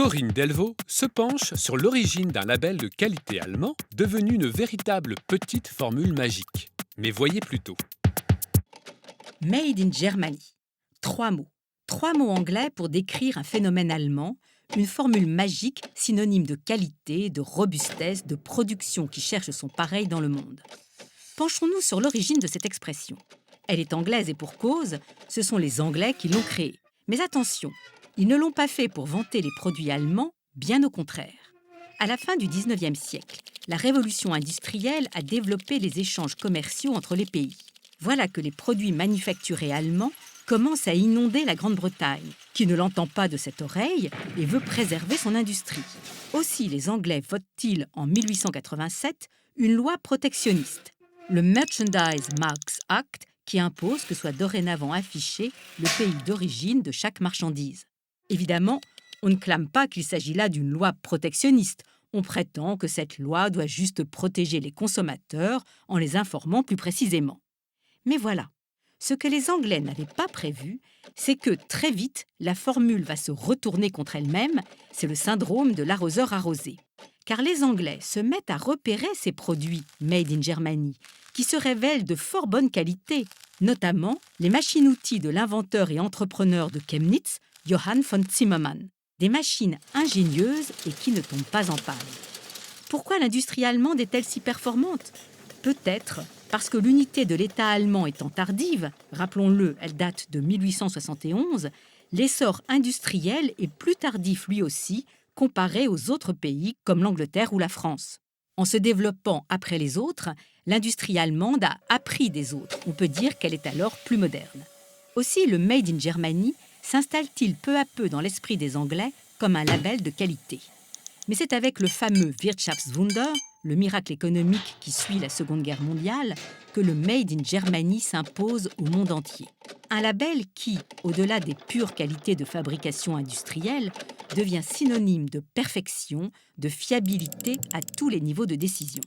Corinne Delvaux se penche sur l'origine d'un label de qualité allemand devenu une véritable petite formule magique. Mais voyez plutôt. Made in Germany. Trois mots. Trois mots anglais pour décrire un phénomène allemand, une formule magique synonyme de qualité, de robustesse, de production qui cherche son pareil dans le monde. Penchons-nous sur l'origine de cette expression. Elle est anglaise et pour cause, ce sont les Anglais qui l'ont créée. Mais attention, ils ne l'ont pas fait pour vanter les produits allemands, bien au contraire. À la fin du XIXe siècle, la révolution industrielle a développé les échanges commerciaux entre les pays. Voilà que les produits manufacturés allemands commencent à inonder la Grande-Bretagne, qui ne l'entend pas de cette oreille et veut préserver son industrie. Aussi, les Anglais votent-ils en 1887 une loi protectionniste, le Merchandise Marks Act, qui impose que soit dorénavant affiché le pays d'origine de chaque marchandise. Évidemment, on ne clame pas qu'il s'agit là d'une loi protectionniste. On prétend que cette loi doit juste protéger les consommateurs en les informant plus précisément. Mais voilà, ce que les Anglais n'avaient pas prévu, c'est que très vite, la formule va se retourner contre elle-même. C'est le syndrome de l'arroseur arrosé. Car les Anglais se mettent à repérer ces produits made in Germany, qui se révèlent de fort bonne qualité, notamment les machines-outils de l'inventeur et entrepreneur de Chemnitz, Johann von Zimmermann. Des machines ingénieuses et qui ne tombent pas en panne. Pourquoi l'industrie allemande est-elle si performante ? Peut-être parce que l'unité de l'État allemand étant tardive, rappelons-le, elle date de 1871, l'essor industriel est plus tardif lui aussi, comparé aux autres pays comme l'Angleterre ou la France. En se développant après les autres, l'industrie allemande a appris des autres. On peut dire qu'elle est alors plus moderne. Aussi, le Made in Germany s'installe-t-il peu à peu dans l'esprit des Anglais comme un label de qualité. Mais c'est avec le fameux Wirtschaftswunder, le miracle économique qui suit la Seconde Guerre mondiale, que le Made in Germany s'impose au monde entier. Un label qui, au-delà des pures qualités de fabrication industrielle, devient synonyme de perfection, de fiabilité à tous les niveaux de décision.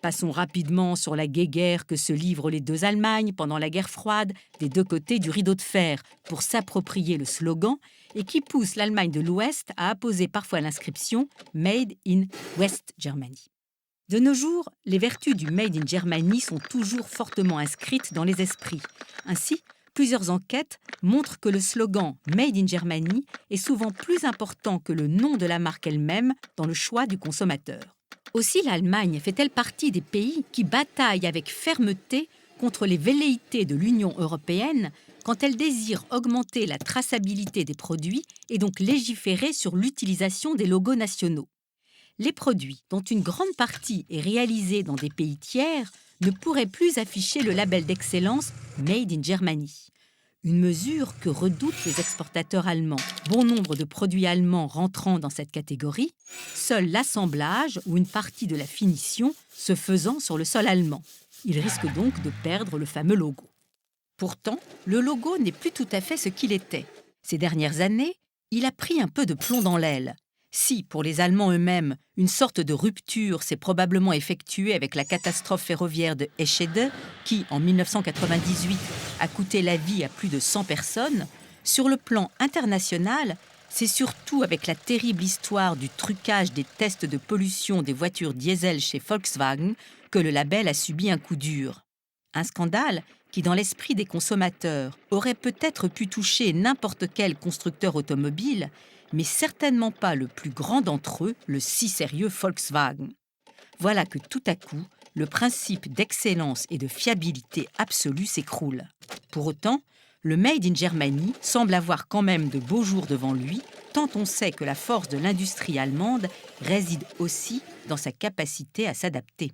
Passons rapidement sur la guéguerre que se livrent les deux Allemagnes pendant la guerre froide, des deux côtés du rideau de fer, pour s'approprier le slogan et qui pousse l'Allemagne de l'Ouest à apposer parfois l'inscription « Made in West Germany ». De nos jours, les vertus du Made in Germany sont toujours fortement inscrites dans les esprits. Ainsi, plusieurs enquêtes montrent que le slogan « Made in Germany » est souvent plus important que le nom de la marque elle-même dans le choix du consommateur. Aussi, l'Allemagne fait-elle partie des pays qui bataillent avec fermeté contre les velléités de l'Union européenne quand elle désire augmenter la traçabilité des produits et donc légiférer sur l'utilisation des logos nationaux. Les produits, dont une grande partie est réalisée dans des pays tiers, ne pourraient plus afficher le label d'excellence « Made in Germany ». Une mesure que redoutent les exportateurs allemands. Bon nombre de produits allemands rentrant dans cette catégorie, seul l'assemblage ou une partie de la finition se faisant sur le sol allemand. Ils risquent donc de perdre le fameux logo. Pourtant, le logo n'est plus tout à fait ce qu'il était. Ces dernières années, il a pris un peu de plomb dans l'aile. Si, pour les Allemands eux-mêmes, une sorte de rupture s'est probablement effectuée avec la catastrophe ferroviaire de Eschede, qui, en 1998, a coûté la vie à plus de 100 personnes, sur le plan international, c'est surtout avec la terrible histoire du trucage des tests de pollution des voitures diesel chez Volkswagen que le label a subi un coup dur. Un scandale qui, dans l'esprit des consommateurs, aurait peut-être pu toucher n'importe quel constructeur automobile, mais certainement pas le plus grand d'entre eux, le si sérieux Volkswagen. Voilà que tout à coup, le principe d'excellence et de fiabilité absolue s'écroule. Pour autant, le Made in Germany semble avoir quand même de beaux jours devant lui, tant on sait que la force de l'industrie allemande réside aussi dans sa capacité à s'adapter.